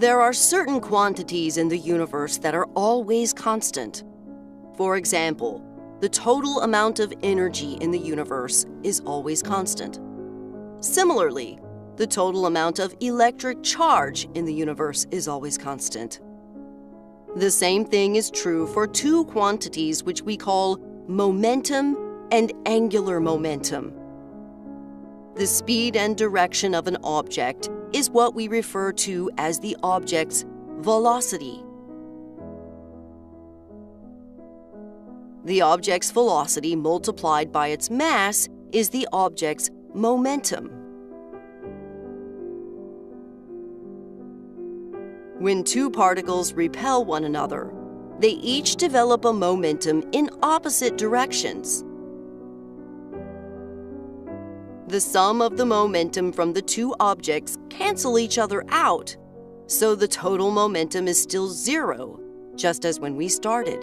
There are certain quantities in the universe that are always constant. For example, the total amount of energy in the universe is always constant. Similarly, the total amount of electric charge in the universe is always constant. The same thing is true for two quantities which we call momentum and angular momentum. The speed and direction of an object is what we refer to as the object's velocity. The object's velocity multiplied by its mass is the object's momentum. When two particles repel one another, they each develop a momentum in opposite directions. The sum of the momentum from the two objects cancel each other out, so the total momentum is still zero, just as when we started.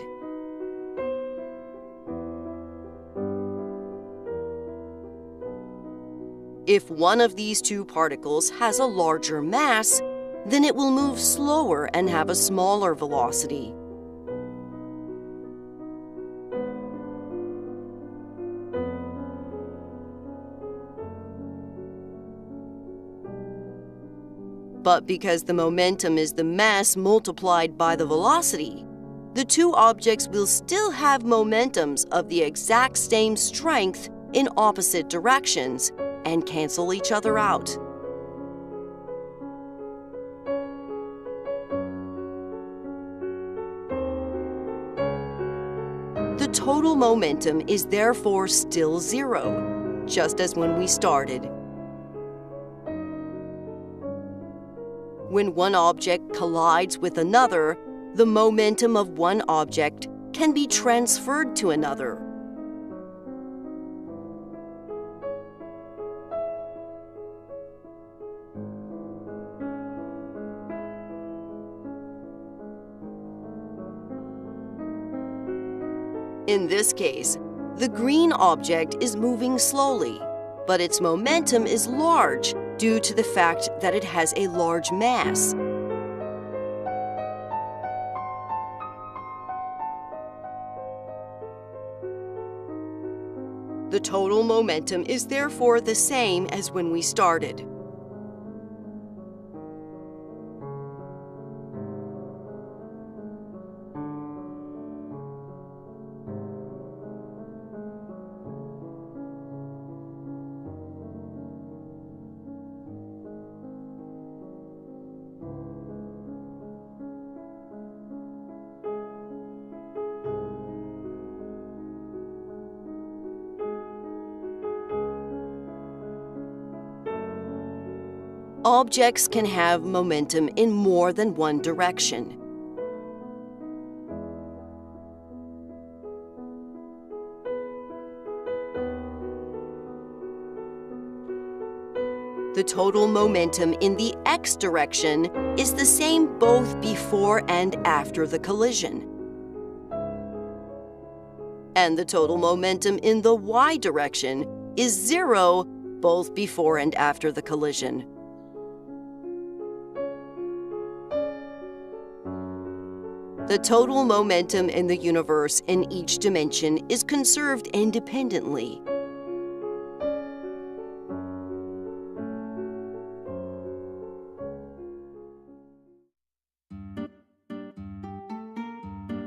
If one of these two particles has a larger mass, then it will move slower and have a smaller velocity. But because the momentum is the mass multiplied by the velocity, the two objects will still have momentums of the exact same strength in opposite directions and cancel each other out. The total momentum is therefore still zero, just as when we started. When one object collides with another, the momentum of one object can be transferred to another. In this case, the green object is moving slowly, but its momentum is large due to the fact that it has a large mass. The total momentum is therefore the same as when we started. Objects can have momentum in more than one direction. The total momentum in the x direction is the same both before and after the collision. And the total momentum in the y direction is zero both before and after the collision. The total momentum in the universe in each dimension is conserved independently.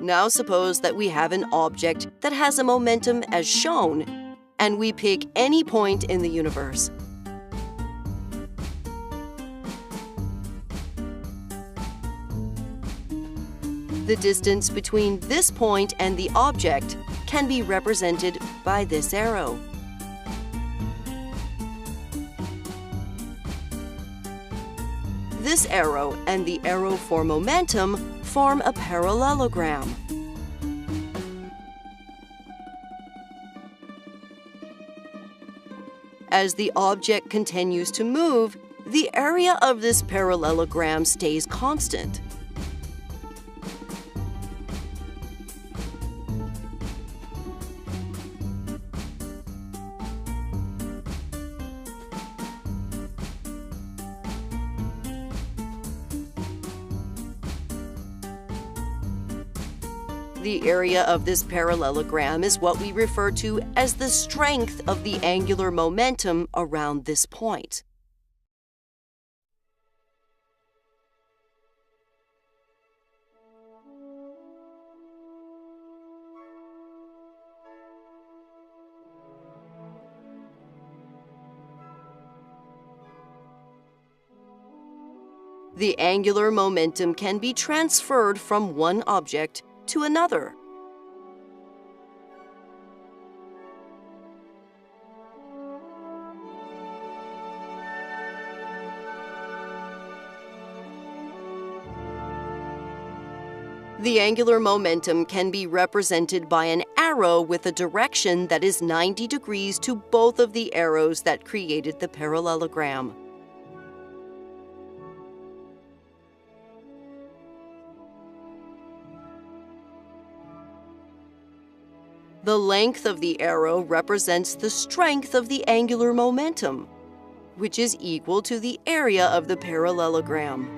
Now suppose that we have an object that has a momentum as shown, and we pick any point in the universe. The distance between this point and the object can be represented by this arrow. This arrow and the arrow for momentum form a parallelogram. As the object continues to move, the area of this parallelogram stays constant. The area of this parallelogram is what we refer to as the strength of the angular momentum around this point. The angular momentum can be transferred from one object to another. The angular momentum can be represented by an arrow with a direction that is 90 degrees to both of the arrows that created the parallelogram. The length of the arrow represents the strength of the angular momentum, which is equal to the area of the parallelogram.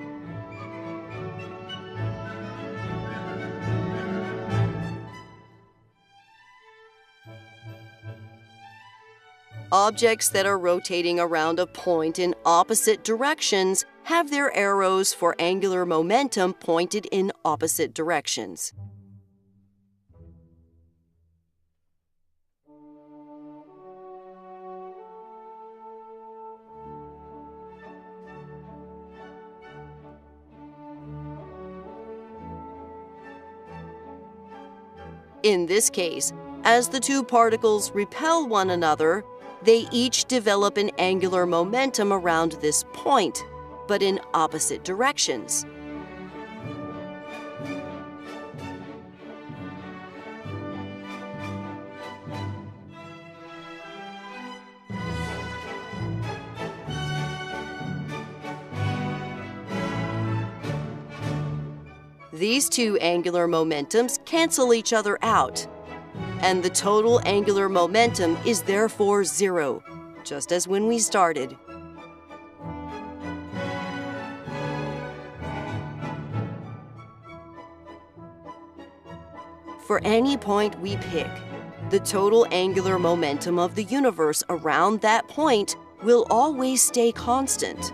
Objects that are rotating around a point in opposite directions have their arrows for angular momentum pointed in opposite directions. In this case, as the two particles repel one another, they each develop an angular momentum around this point, but in opposite directions. These two angular momentums cancel each other out, and the total angular momentum is therefore zero, just as when we started. For any point we pick, the total angular momentum of the universe around that point will always stay constant.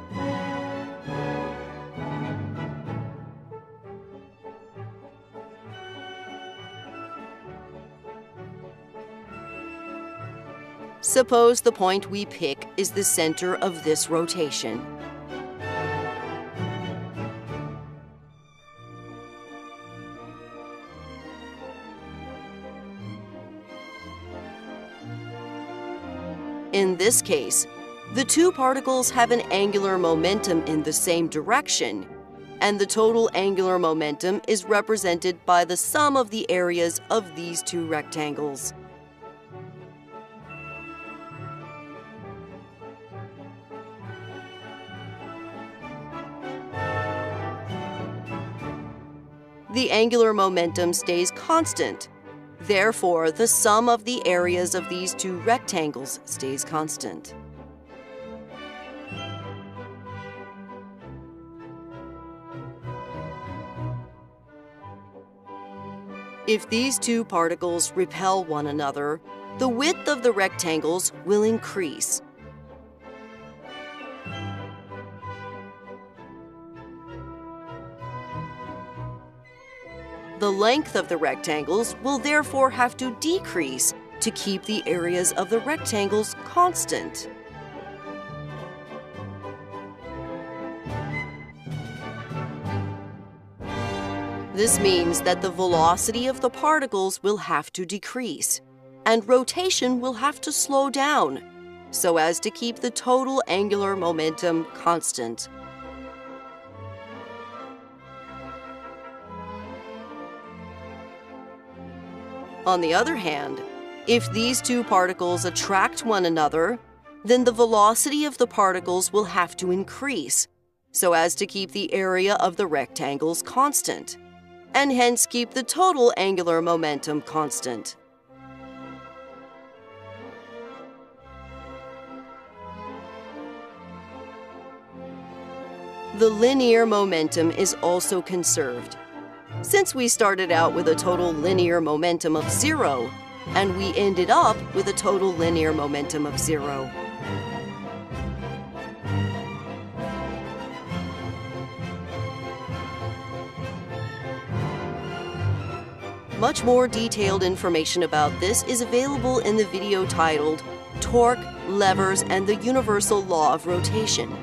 Suppose the point we pick is the center of this rotation. In this case, the two particles have an angular momentum in the same direction, and the total angular momentum is represented by the sum of the areas of these two rectangles. The angular momentum stays constant. Therefore, the sum of the areas of these two rectangles stays constant. If these two particles repel one another, the width of the rectangles will increase. The length of the rectangles will therefore have to decrease to keep the areas of the rectangles constant. This means that the velocity of the particles will have to decrease, and rotation will have to slow down, so as to keep the total angular momentum constant. On the other hand, if these two particles attract one another, then the velocity of the particles will have to increase, so as to keep the area of the rectangles constant, and hence keep the total angular momentum constant. The linear momentum is also conserved. since we started out with a total linear momentum of 0, and we ended up with a total linear momentum of 0. Much more detailed information about this is available in the video titled Torque, Levers, and the Universal Law of Rotation,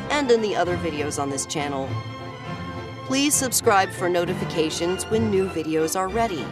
and in the other videos on this channel. Please subscribe for notifications when new videos are ready.